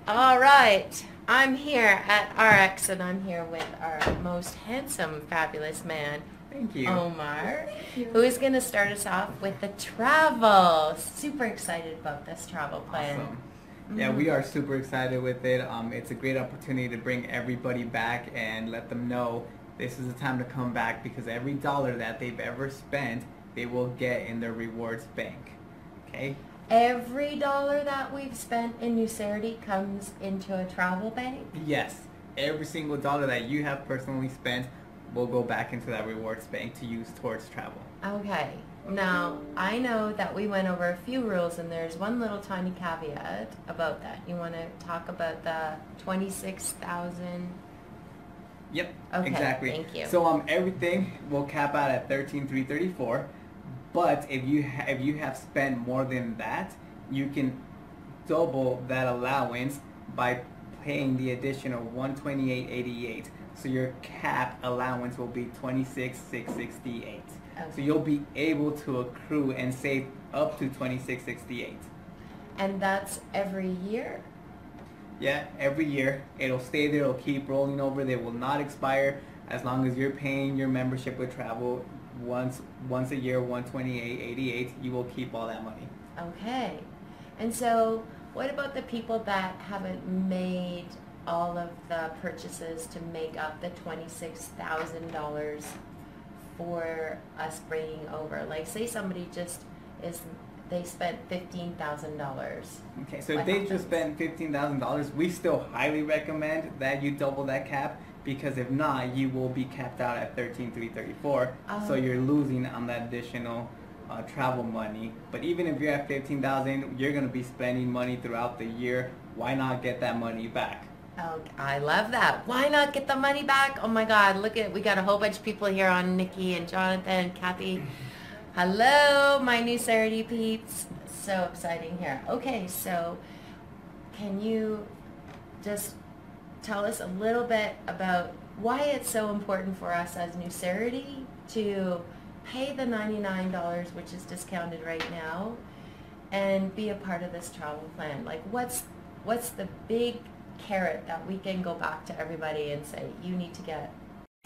All right, I'm here at ARIIX and I'm here with our most handsome, fabulous man, Thank you. Omar, who is going to start us off with the travel. Super excited about this travel plan. Awesome. Yeah, we are super excited with it. It's a great opportunity to bring everybody back and let them know this is the time to come back, because every dollar that they've ever spent, they will get in their rewards bank. Okay? Every dollar that we've spent in New Cerity comes into a travel bank? Yes. Every single dollar that you have personally spent will go back into that rewards bank to use towards travel. Okay. Now, I know that we went over a few rules, and there's one little tiny caveat about that. You want to talk about the 26,000? Yep, Okay, exactly. thank you. So everything will cap out at 13,334, but if you have spent more than that, you can double that allowance by paying the additional 128.88. So your cap allowance will be 26,668. Okay. So you'll be able to accrue and save up to 2668. And that's every year? Yeah, every year. It'll stay there, it'll keep rolling over, they will not expire as long as you're paying your membership with travel once a year, 128.88, you will keep all that money. Okay. And so what about the people that haven't made all of the purchases to make up the $26,000 for us bringing over? Like, say somebody they spent $15,000. Okay, so if they just spent $15,000, we still highly recommend that you double that cap, because if not, you will be capped out at 13,334. So you're losing on that additional travel money. But even if you're at 15,000, you're going to be spending money throughout the year. Why not get that money back? Oh, I love that. Why not get the money back? Oh my God, we got a whole bunch of people here on Nikki and Jonathan, Kathy. Hello, my New Cerity peeps. So exciting here. Okay, so can you just tell us a little bit about why it's so important for us as New Cerity to pay the $99, which is discounted right now, and be a part of this travel plan? Like, what's the big carrot that we can go back to everybody and say, you need to get?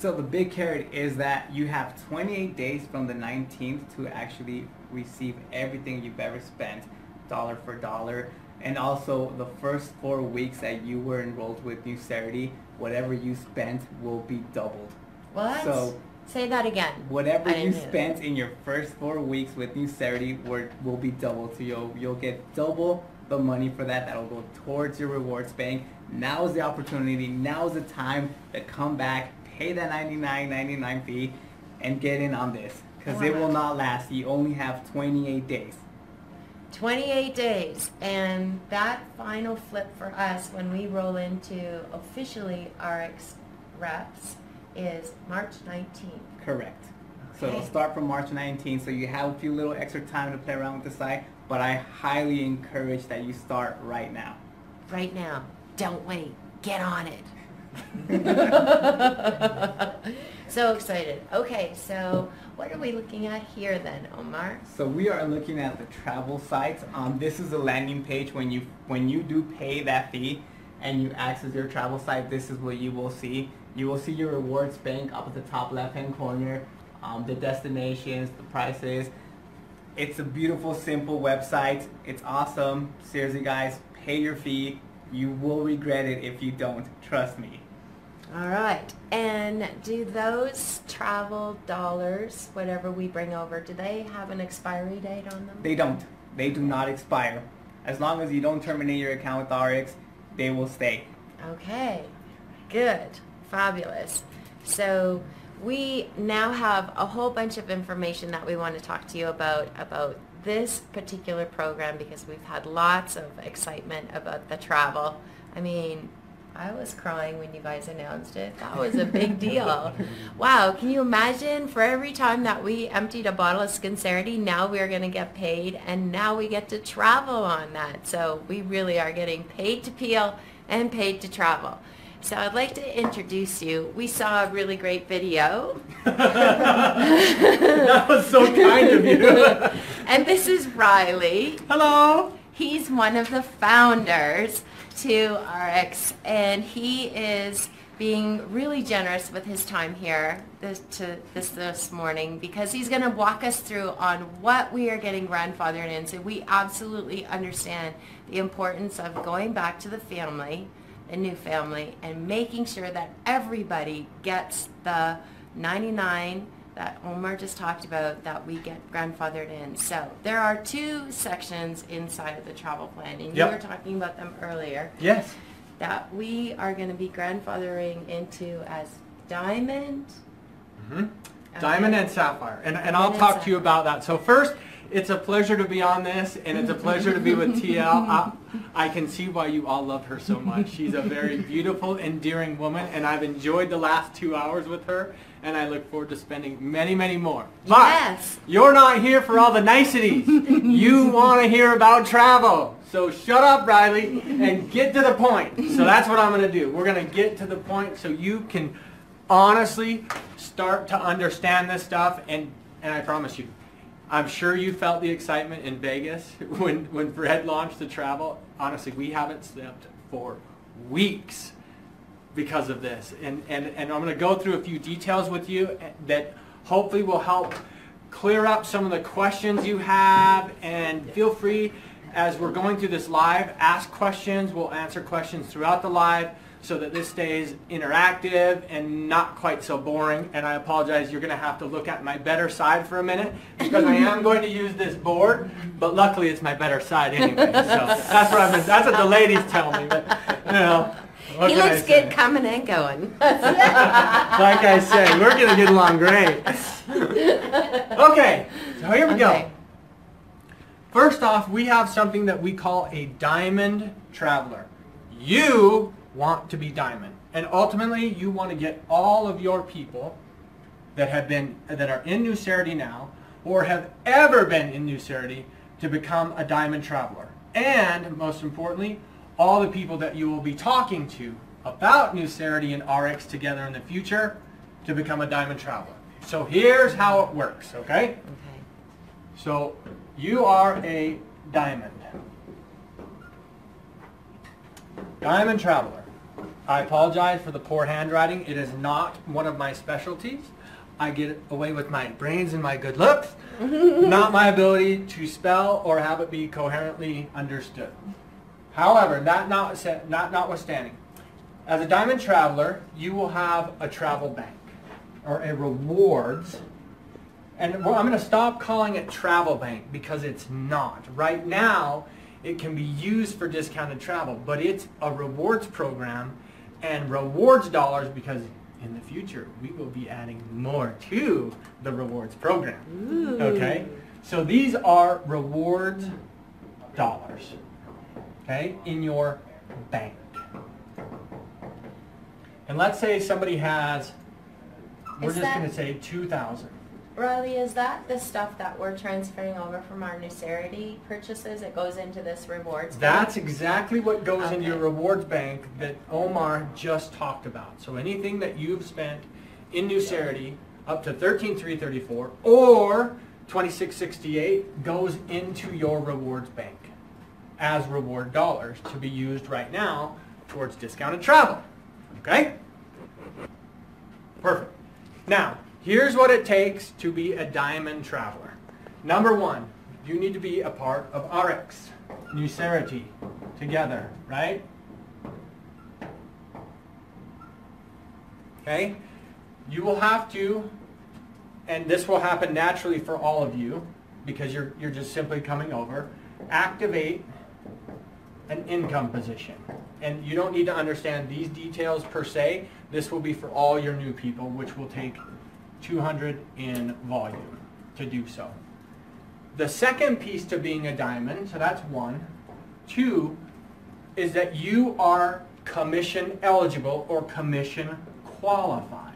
So the big carrot is that you have 28 days from the 19th to actually receive everything you've ever spent, dollar for dollar. And also the first 4 weeks that you were enrolled with New Cerity, whatever you spent will be doubled. What? So say that again. Whatever you spent in your first 4 weeks with New Cerity will be doubled. So you'll get double the money for that. That'll go towards your rewards bank. Now is the opportunity. Now is the time to come back, pay that $99.99 fee, and get in on this, because it will not last. You only have 28 days. 28 days, and that final flip for us when we roll into officially ARIIX reps is March 19th. Correct. Okay. So it'll start from March 19th, so you have a few little extra time to play around with the site, but I highly encourage that you start right now. Right now. Don't wait. Get on it. So excited. Okay, so what are we looking at here then, Omar? So we are looking at the travel sites. This is a landing page. When you do pay that fee and you access your travel site, this is what you will see. You will see your rewards bank up at the top left-hand corner, the destinations, the prices. It's a beautiful, simple website. It's awesome. Seriously, guys, pay your fee. You will regret it if you don't. Trust me. All right. And do those travel dollars, whatever we bring over, do they have an expiry date on them? They don't. They do not expire. As long as you don't terminate your account with ARIIX, they will stay. Okay. Good. Fabulous. So we now have a whole bunch of information that we want to talk to you about this particular program, because we've had lots of excitement about the travel. I mean, I was crying when you guys announced it. That was a big deal. Wow, can you imagine, for every time that we emptied a bottle of Sincerity, now we're going to get paid, and now we get to travel on that. So we really are getting paid to peel and paid to travel. So I'd like to introduce you. We saw a really great video. That was so kind of you. And this is Riley. Hello. He's one of the founders. to ARIIX, and he is being really generous with his time here this morning, because he's going to walk us through on what we are getting grandfathered in. So we absolutely understand the importance of going back to the family, a new family, and making sure that everybody gets the 99 that Omar just talked about that we get grandfathered in. So there are 2 sections inside of the travel plan, and you were talking about them earlier. Yes. That we are going to be grandfathering into as diamond. Mm-hmm. Diamond and sapphire. And I'll talk to you about that. So first, it's a pleasure to be on this, and it's a pleasure to be with TL. I can see why you all love her so much. She's a very beautiful, endearing woman, and I've enjoyed the last 2 hours with her, and I look forward to spending many, many more. But you're not here for all the niceties. You want to hear about travel. So shut up, Riley, and get to the point. So that's what I'm going to do. We're going to get to the point so you can honestly start to understand this stuff, and I promise you, I'm sure you felt the excitement in Vegas when Fred launched the travel. Honestly, we haven't slept for weeks because of this. And I'm going to go through a few details with you that hopefully will help clear up some of the questions you have. And feel free, as we're going through this live, ask questions. We'll answer questions throughout the live so that this stays interactive and not quite so boring. And I apologize, you're going to have to look at my better side for a minute, because I am going to use this board, but luckily it's my better side anyway. So that's what the ladies tell me. But, you know, he looks good coming and going. Like I say, we're going to get along great. Okay, so here we go. First off, we have something that we call a diamond traveler. You want to be diamond, and ultimately you want to get all of your people that are in New Cerity now, or have ever been in New Cerity, to become a diamond traveler. And most importantly, all the people that you will be talking to about New Cerity and ARIIX together in the future to become a diamond traveler. So here's how it works, okay? So you are a diamond. Diamond traveler. I apologize for the poor handwriting. It is not one of my specialties. I get away with my brains and my good looks, not my ability to spell or have it be coherently understood. However, that notwithstanding, as a diamond traveler, you will have a travel bank, or a rewards. And I'm going to stop calling it travel bank, because it's not. Right now, it can be used for discounted travel, but it's a rewards program and rewards dollars, because in the future we will be adding more to the rewards program. Ooh. Okay? So these are rewards dollars, okay, in your bank. And let's say somebody has, we're just going to say 2,000. Riley, is that the stuff that we're transferring over from our New Cerity purchases? It goes into this rewards bank? That's exactly what goes into your rewards bank that Omar just talked about. So anything that you've spent in New Cerity up to $13,334 or $26.68 goes into your rewards bank as reward dollars to be used right now towards discounted travel. Okay? Perfect. Now, here's what it takes to be a diamond traveler. Number one, you need to be a part of ARIIX, New Cerity, together, right? Okay? You will have to, and this will happen naturally for all of you, because you're just simply coming over, activate an income position. And you don't need to understand these details per se. This will be for all your new people, which will take 200 in volume to do so. The second piece to being a diamond, so that's one. Two, is that you are commission eligible or commission qualified.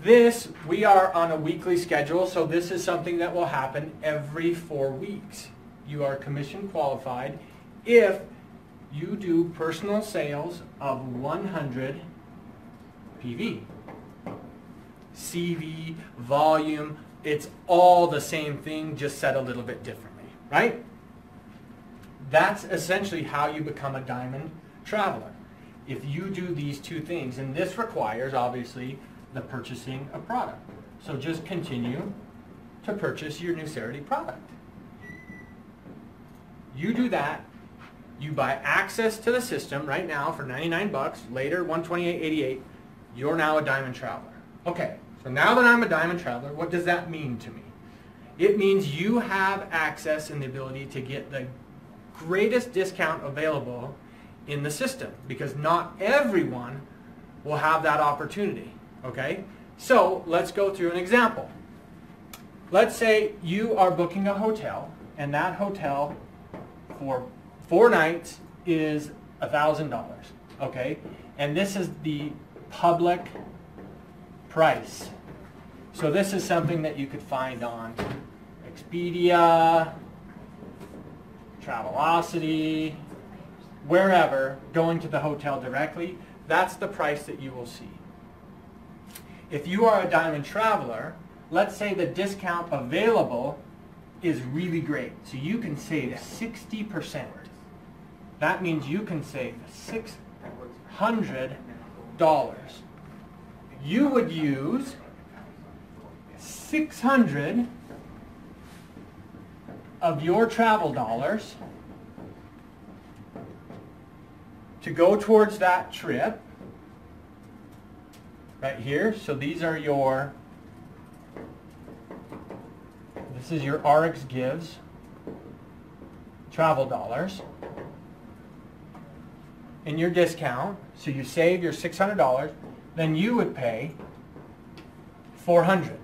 This, we are on a weekly schedule, so this is something that will happen every 4 weeks. You are commission qualified if you do personal sales of 100 PV. CV, volume, It's all the same thing, just said a little bit differently, right? That's essentially how you become a diamond traveler. If you do these two things, and this requires, obviously, the purchasing of product. So just continue to purchase your Nucerity product. You do that, you buy access to the system right now for 99 bucks, later $128.88, you're now a diamond traveler. Okay, so now that I'm a diamond traveler, what does that mean to me? It means you have access and the ability to get the greatest discount available in the system, because not everyone will have that opportunity, okay? So let's go through an example. Let's say you are booking a hotel, and that hotel for 4 nights is $1,000, okay? And this is the public price. So this is something that you could find on Expedia, Travelocity, wherever, going to the hotel directly. That's the price that you will see. If you are a diamond traveler, let's say the discount available is really great. So you can save 60%. That means you can save $600. You would use 600 of your travel dollars to go towards that trip right here. So these are your, this is your ARIIX Gives travel dollars in your discount. So you save your $600, then you would pay $400.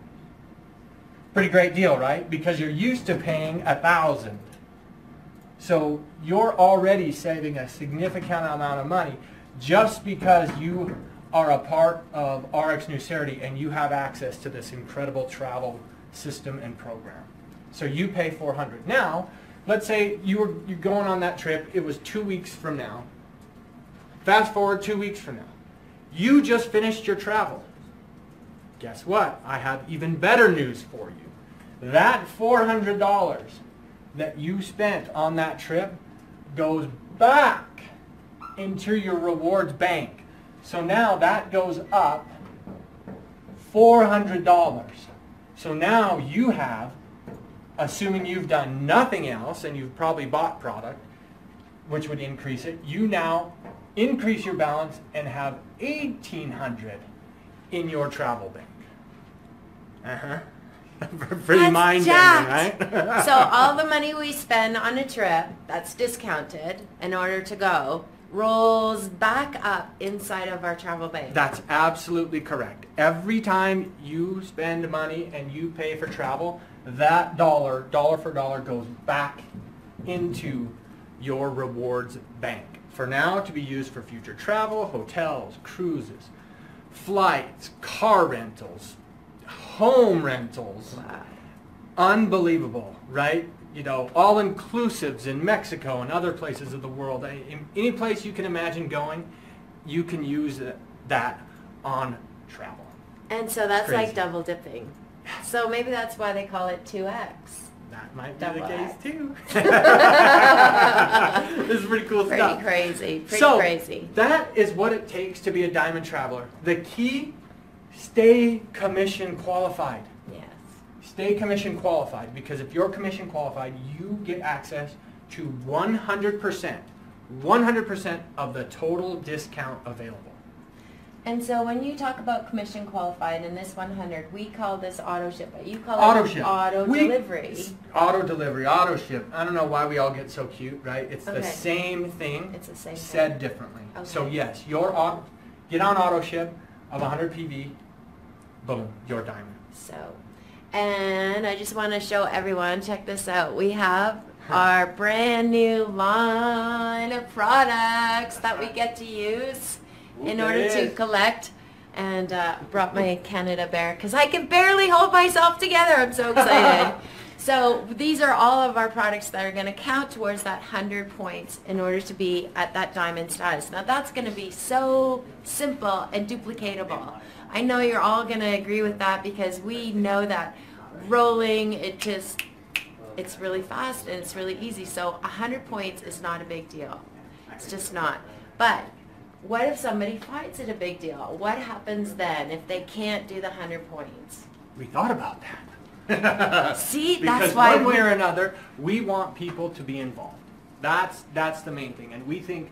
Pretty great deal, right? Because you're used to paying $1,000. So you're already saving a significant amount of money just because you are a part of ARIIX Nucerity and you have access to this incredible travel system and program. So you pay $400. Now, let's say you're going on that trip. It was 2 weeks from now. Fast forward 2 weeks from now. You just finished your travel. Guess what? I have even better news for you. That $400 that you spent on that trip goes back into your rewards bank. So now that goes up $400. So now you have, assuming you've done nothing else and you've probably bought product, which would increase it, you now increase your balance and have $1,800 in your travel bank. Pretty mind-bending, right? So all the money we spend on a trip that's discounted in order to go rolls back up inside of our travel bank. That's absolutely correct. Every time you spend money and you pay for travel, that dollar for dollar, goes back into your rewards bank. For now, to be used for future travel, hotels, cruises, flights, car rentals, home rentals. Wow. Unbelievable, right? You know, all-inclusives in Mexico and other places of the world. Any place you can imagine going, you can use that on travel. And so that's Crazy. like double dipping. So maybe that's why they call it 2X. That might be Double the case X. too. This is pretty cool stuff. Pretty crazy. That is what it takes to be a diamond traveler. The key, stay commission qualified. Yes. Stay commission qualified, because if you're commission qualified, you get access to 100% of the total discount available. And so when you talk about commission qualified in this 100, we call this auto ship, but you call Auto it ship. auto delivery. Auto delivery, auto ship. I don't know why we all get so cute, right? It's the Okay. same thing, It's the same said thing. differently. Okay. So yes, get on auto ship of 100 PV, boom, you're diamond. So, and I just want to show everyone, check this out. We have our brand new line of products that we get to use in There order it to is. collect, and brought my Canada Bear because I can barely hold myself together. I'm so excited. So these are all of our products that are going to count towards that 100 points in order to be at that diamond status. Now that's going to be so simple and duplicatable. I know you're all going to agree with that, because we know that rolling. It's really fast and it's really easy. So 100 points is not a big deal. It's just not. But what if somebody finds it a big deal? What happens then if they can't do the 100 points? We thought about that. See, because that's why one way or another, we want people to be involved. That's the main thing. And we think,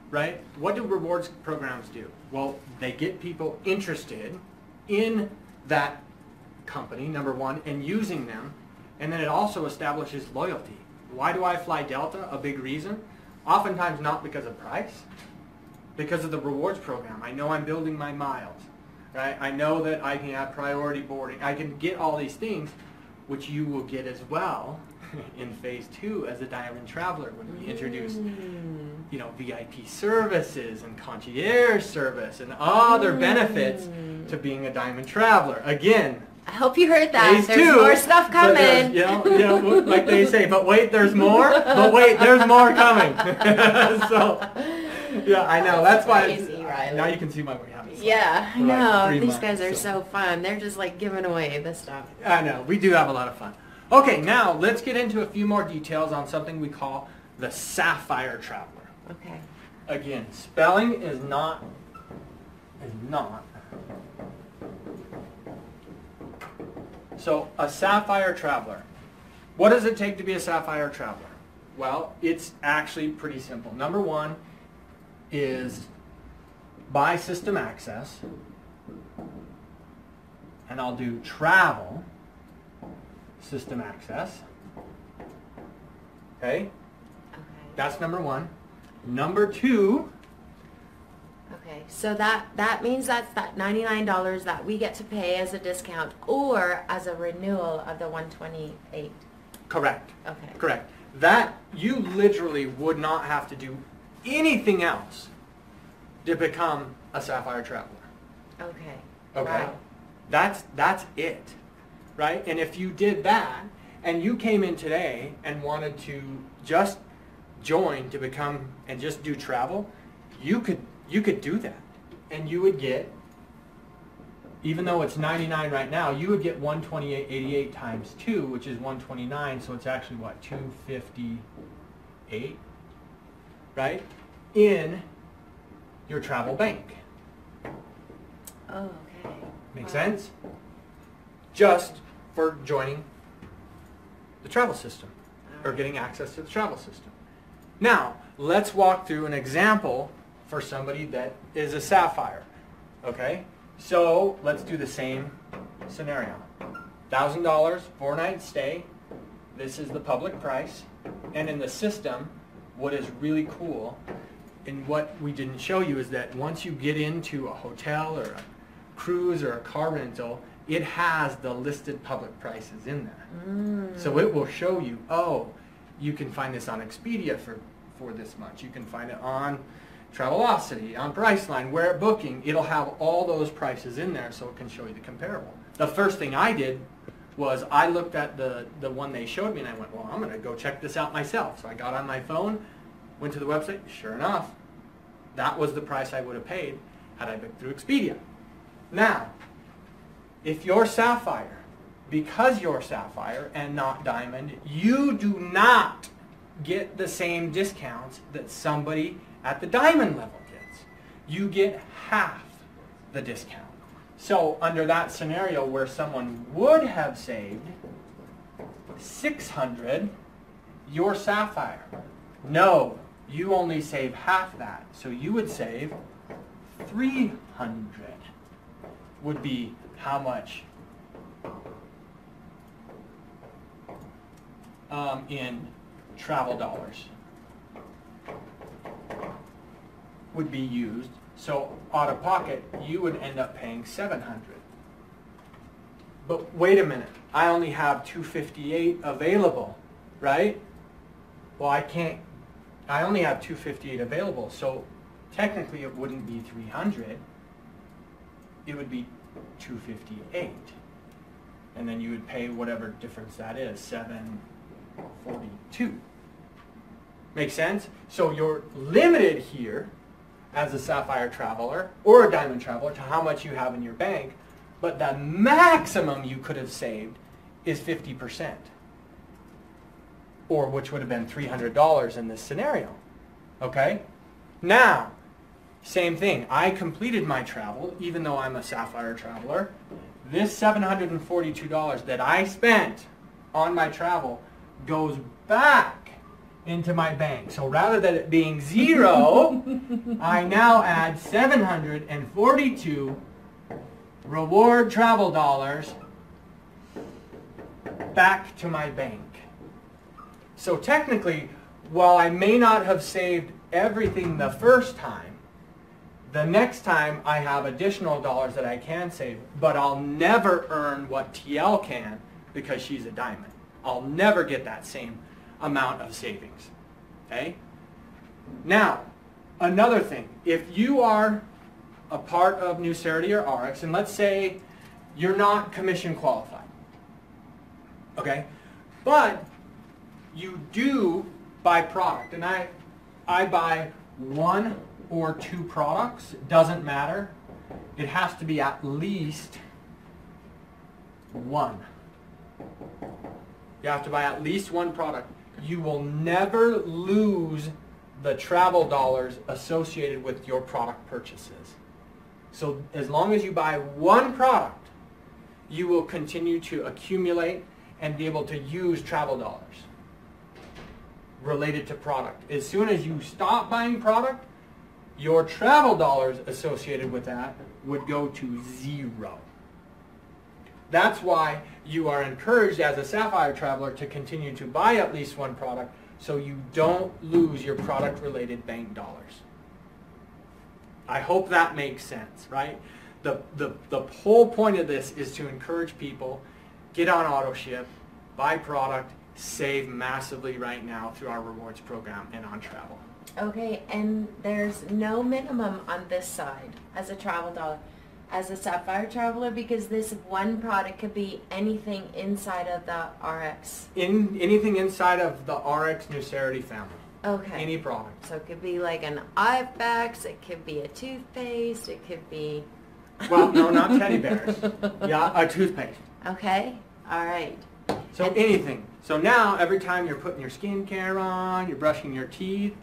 right, what do rewards programs do? Well, they get people interested in that company, number one, and using them. And then it also establishes loyalty. Why do I fly Delta? A big reason. Oftentimes not because of price, because of the rewards program. I know I'm building my miles, right? I know that I can have priority boarding. I can get all these things, which you will get as well in phase 2 as a Diamond Traveler when we introduce, you know, VIP services and concierge service and other benefits to being a Diamond Traveler. Again, I hope you heard that. phase There's 2, more stuff coming. You know, like they say, but wait, there's more. But wait, there's more coming. So, yeah, I know. That's why. Crazy, Riley. Now you can see why we're having. Yeah, I for like know. 3 These months, guys are so fun. They're just like giving away this stuff. I know. We do have a lot of fun. Okay, now let's get into a few more details on something we call the Sapphire Traveler. Okay. Again, spelling is not. So, a Sapphire Traveler. What does it take to be a Sapphire Traveler? Well, it's actually pretty simple. Number one is buy system access, and I'll do travel system access. Okay? Okay. That's number one. Number two, Okay, so that means that's that $99 that we get to pay as a discount or as a renewal of the 128. correct. Okay. Correct. That you literally would not have to do anything else to become a Sapphire Traveler. Okay. Okay. Wow. That's it. Right? And if you did that and you came in today and wanted to just join to become and just do travel, you could do that. And you would get, even though it's 99 right now, you would get 128.88 times 2, which is 129, so it's actually what, 258, right? In your travel bank. Oh, okay. Make Wow. sense? Just for joining the travel system or getting access to the travel system. Now, let's walk through an example for somebody that is a Sapphire. Okay? So, let's do the same scenario. $1,000, 4-night stay. This is the public price. And in the system, what is really cool, and what we didn't show you, is that once you get into a hotel or a cruise or a car rental, it has the listed public prices in there. So it will show you, oh, you can find this on Expedia for this much. You can find it on Travelocity, on Priceline, where at booking, it'll have all those prices in there so it can show you the comparable. The first thing I did was I looked at the one they showed me and I went, well, I'm going to go check this out myself. So I got on my phone, went to the website, sure enough, that was the price I would have paid had I booked through Expedia. Now, if you're Sapphire, because you're Sapphire and not Diamond, you do not get the same discounts that somebody at the Diamond level gets. You get half the discount. So under that scenario where someone would have saved $600, you're Sapphire. No, you only save half that. So you would save $300. Would be how much in travel dollars would be used. So out of pocket, you would end up paying $700. But wait a minute, I only have $258 available, right? Well, I only have $258 available, so technically it wouldn't be $300. It would be $258. And then you would pay whatever difference that is, $742. Make sense? So you're limited here as a Sapphire Traveler or a Diamond Traveler to how much you have in your bank, but the maximum you could have saved is 50%, or which would have been $300 in this scenario. Okay? Now, same thing. I completed my travel, even though I'm a Sapphire traveler. This $742 that I spent on my travel goes back into my bank. So rather than it being zero, I now add 742 reward travel dollars back to my bank. So technically, while I may not have saved everything the first time, the next time I have additional dollars that I can save, but I'll never earn what TL can because she's a diamond. I'll never get that same amount of savings. Okay? Now, another thing, if you are a part of Nucerity or ARIIX, and let's say you're not commission qualified, okay, but you do buy product, and I buy 1 or 2 products, it doesn't matter. It has to be at least 1. You have to buy at least 1 product. You will never lose the travel dollars associated with your product purchases. So as long as you buy 1 product, you will continue to accumulate and be able to use travel dollars related to product. As soon as you stop buying product, your travel dollars associated with that would go to 0. That's why you are encouraged as a Sapphire traveler to continue to buy at least 1 product so you don't lose your product related bank dollars. I hope that makes sense, right? The whole point of this is to encourage people, get on auto ship, buy product, save massively right now through our rewards program and on travel. Okay, and there's no minimum on this side as a travel dollar, as a Sapphire traveler, because this 1 product could be anything inside of the ARIIX. Anything inside of the ARIIX Nucerity family. Okay. Any product. So it could be like an Ibex, it could be a toothpaste, it could be... Well, no, not teddy bears. Yeah, a toothpaste. Okay, all right. So anything. So now, every time you're putting your skincare on, you're brushing your teeth,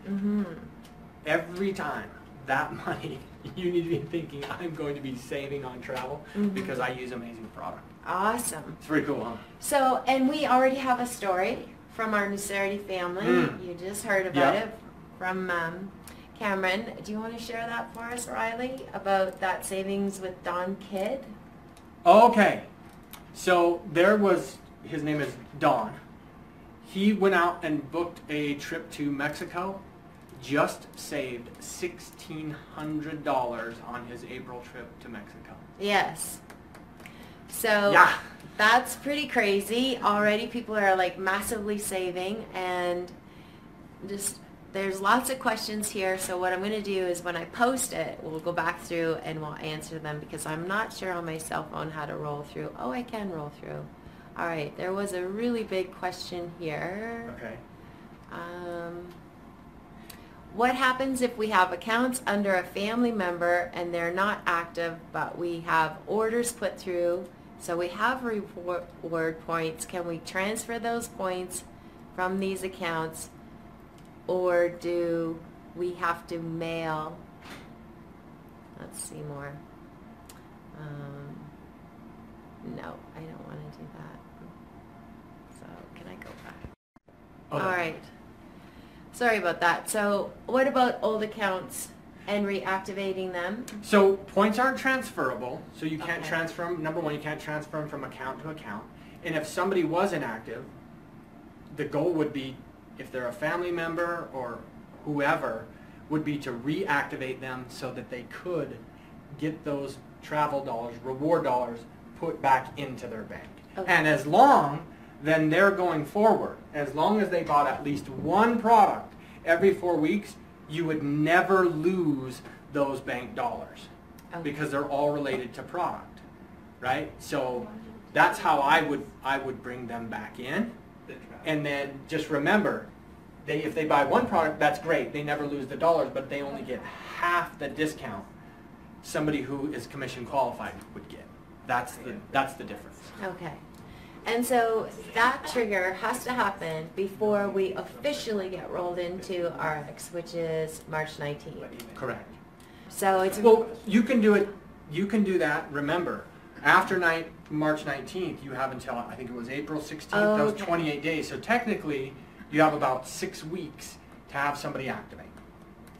every time, that money, you need to be thinking, I'm going to be saving on travel because I use amazing product. Awesome. It's pretty cool, huh? So, and we already have a story from our Nucerity family. You just heard about it from Cameron. Do you want to share that for us, Riley, about that savings with Don Kidd? Okay. So there was, his name is Don. He went out and booked a trip to Mexico, just saved $1,600 on his April trip to Mexico. Yes. So that's pretty crazy. Already people are like massively saving, and just there's lots of questions here. So what I'm going to do is when I post it, we'll go back through and we'll answer them, because I'm not sure on my cell phone how to roll through. Oh, I can roll through. All right, there was a really big question here. Okay. What happens if we have accounts under a family member and they're not active, but we have orders put through, so we have reward points? Can we transfer those points from these accounts, or do we have to mail? Let's see more. No, I don't want to do that. So can I go back? Okay. All right. Sorry about that. So what about old accounts and reactivating them? So points aren't transferable, so you can't transfer them. Number 1, you can't transfer them from account to account. And if somebody was inactive, the goal would be, if they're a family member or whoever, would be to reactivate them so that they could get those travel dollars, reward dollars, put back into their bank. Okay. And as long, then they're going forward, as long as they bought at least 1 product every 4 weeks, you would never lose those bank dollars because they're all related to product, right? So that's how I would bring them back in. And then just remember, if they buy 1 product, that's great. They never lose the dollars, but they only get half the discount somebody who is commission qualified would get. That's the difference. Okay. And so that trigger has to happen before we officially get rolled into ARIIX, which is March 19th. Correct. So it's... Well, you can do it, you can do that, remember, after March 19th, you have until, I think it was April 16th, Oh, that was okay. 28 days. So technically, you have about 6 weeks to have somebody activate.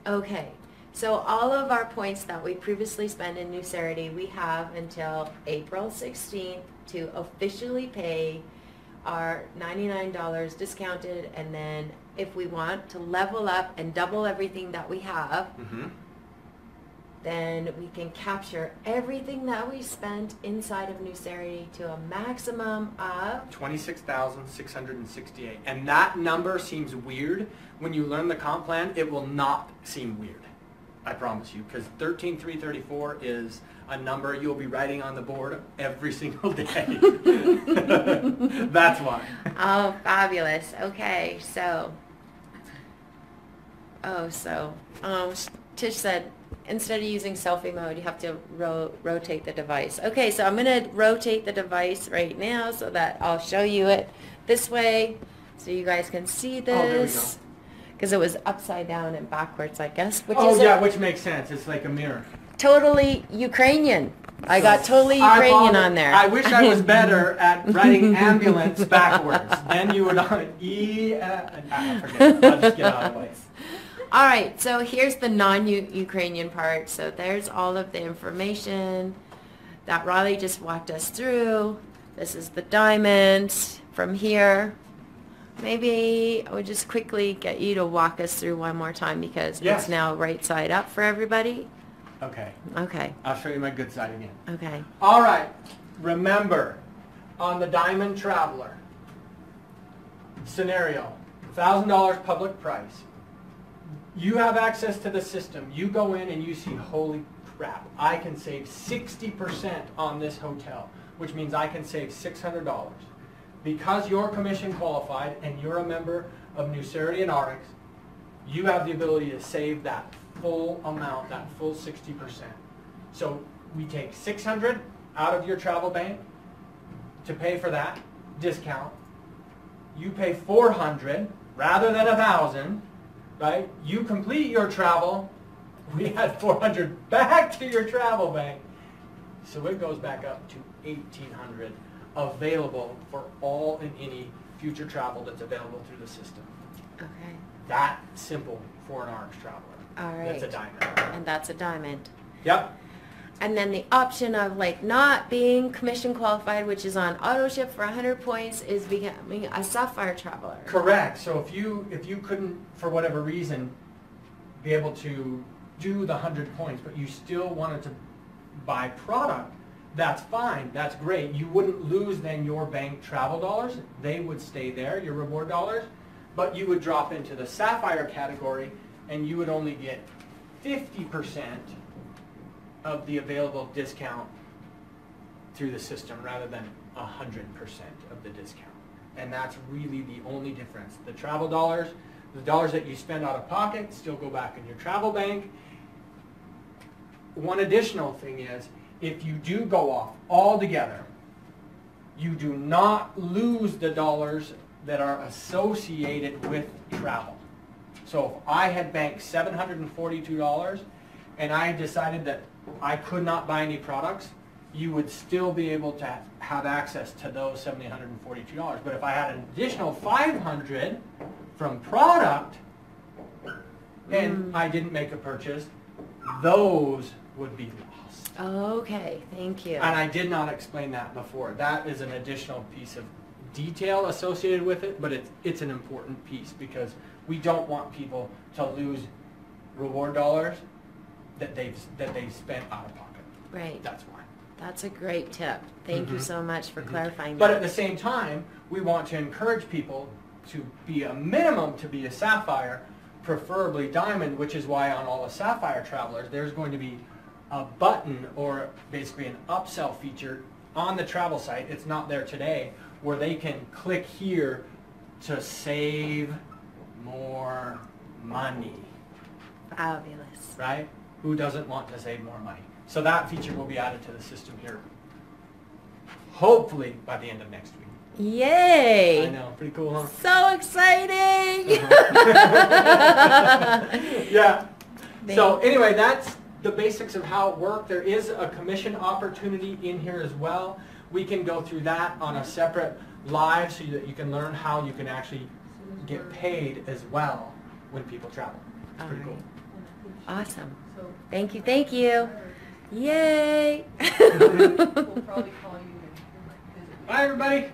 Okay. So all of our points that we previously spent in New Cerity, we have until April 16th to officially pay our $99 discounted, and then if we want to level up and double everything that we have, then we can capture everything that we spent inside of New Cerity to a maximum of... $26,668. And that number seems weird. When you learn the comp plan, it will not seem weird. I promise you, because 13,334 is a number you'll be writing on the board every single day. That's why. Oh, fabulous. Okay, so... Tish said, instead of using selfie mode, you have to rotate the device. Okay, so I'm going to rotate the device right now so that I'll show you it this way so you guys can see this. Oh, there we go. Because it was upside down and backwards, I guess. Which Oh, is yeah, which makes sense. It's like a mirror. totally Ukrainian. I got totally Ukrainian on there. I wish I was better at writing ambulance backwards. Then you would forget it. I'll just get out of the way. All right, so here's the non-Ukrainian part. So there's all of the information that Riley just walked us through. This is the diamonds from here. Maybe I would just quickly get you to walk us through one more time because Yes. it's now right side up for everybody. Okay. Okay, I'll show you my good side again. okay. All right. Remember, on the Diamond Traveler scenario, $1,000 public price. You have access to the system. You go in and you see, holy crap, I can save 60% on this hotel, which means I can save $600. Because you're commission qualified and you're a member of New Cerity and ARIIX, you have the ability to save that full amount, that full 60%. So we take $600 out of your travel bank to pay for that discount. You pay $400 rather than $1,000, right? You complete your travel, we add $400 back to your travel bank. So it goes back up to $1,800 available for all and any future travel that's available through the system. Okay. That simple for an ARIIX traveler. All right. That's a diamond. And that's a diamond. Yep. And then the option of like not being commission qualified, which is on auto ship for 100 points, is becoming a sapphire traveler. Correct. So if you couldn't, for whatever reason, be able to do the 100 points, but you still wanted to buy product, that's fine. That's great. You wouldn't lose then your bank travel dollars. They would stay there, your reward dollars, but you would drop into the sapphire category and you would only get 50% of the available discount through the system rather than 100% of the discount. And that's really the only difference. The travel dollars, the dollars that you spend out of pocket still go back in your travel bank. One additional thing is, if you do go off altogether, you do not lose the dollars that are associated with travel. So if I had banked $742 and I decided that I could not buy any products, you would still be able to have access to those $742. But if I had an additional $500 from product and I didn't make a purchase, those would be lost. Okay, thank you. And I did not explain that before. That is an additional piece of detail associated with it, but it's an important piece because we don't want people to lose reward dollars that they've spent out of pocket. Right. That's why. That's a great tip. Thank you so much for clarifying But that. at the same time, we want to encourage people to be a minimum to be a sapphire, preferably diamond, which is why on all the sapphire travelers, there's going to be a button or basically an upsell feature on the travel site. It's not there today, where they can click here to save more money. Fabulous. Right? Who doesn't want to save more money? So that feature will be added to the system here, hopefully by the end of next week. Yay! I know, pretty cool, huh? So exciting! Yeah. So anyway, that's the basics of how it worked. There is a commission opportunity in here as well. We can go through that on a separate live so that you can learn how you can actually get paid as well when people travel. It's pretty cool. Awesome. Thank you, thank you. Yay! Bye, everybody.